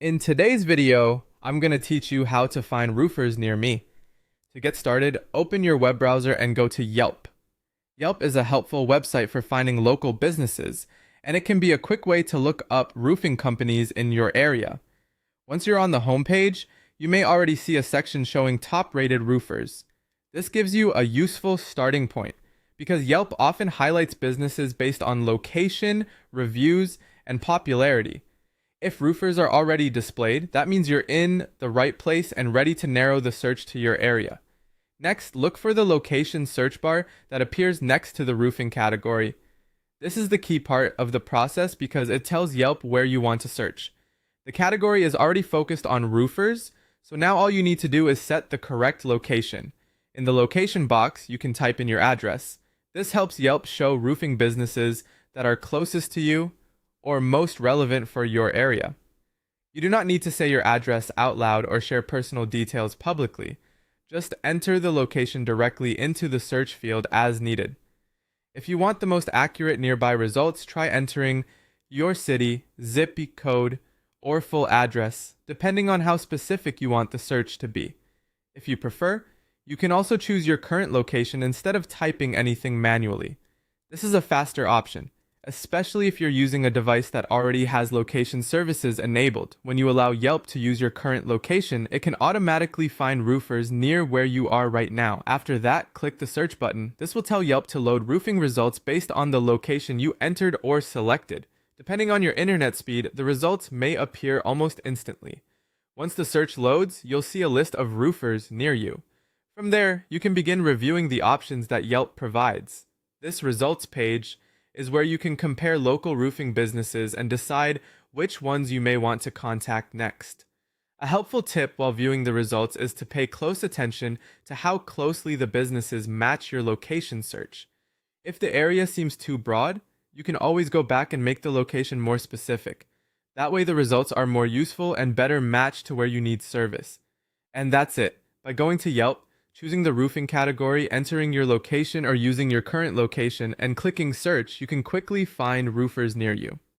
In today's video, I'm going to teach you how to find roofers near me. To get started, open your web browser and go to Yelp. Yelp is a helpful website for finding local businesses, and it can be a quick way to look up roofing companies in your area. Once you're on the homepage, you may already see a section showing top-rated roofers. This gives you a useful starting point because Yelp often highlights businesses based on location, reviews, and popularity. If roofers are already displayed, that means you're in the right place and ready to narrow the search to your area. Next, look for the location search bar that appears next to the roofing category. This is the key part of the process because it tells Yelp where you want to search. The category is already focused on roofers, so now all you need to do is set the correct location. In the location box, you can type in your address. This helps Yelp show roofing businesses that are closest to you or most relevant for your area. You do not need to say your address out loud or share personal details publicly. Just enter the location directly into the search field as needed. If you want the most accurate nearby results, try entering your city, zip code, or full address, depending on how specific you want the search to be. If you prefer, you can also choose your current location instead of typing anything manually. This is a faster option, especially if you're using a device that already has location services enabled. When you allow Yelp to use your current location, it can automatically find roofers near where you are right now. After that, click the search button. This will tell Yelp to load roofing results based on the location you entered or selected. Depending on your internet speed, the results may appear almost instantly. Once the search loads, you'll see a list of roofers near you. From there, you can begin reviewing the options that Yelp provides. This results page is where you can compare local roofing businesses and decide which ones you may want to contact next. A helpful tip while viewing the results is to pay close attention to how closely the businesses match your location search. If the area seems too broad, you can always go back and make the location more specific. That way the results are more useful and better matched to where you need service. And that's it. By going to Yelp, choosing the roofing category, entering your location or using your current location, and clicking search, you can quickly find roofers near you.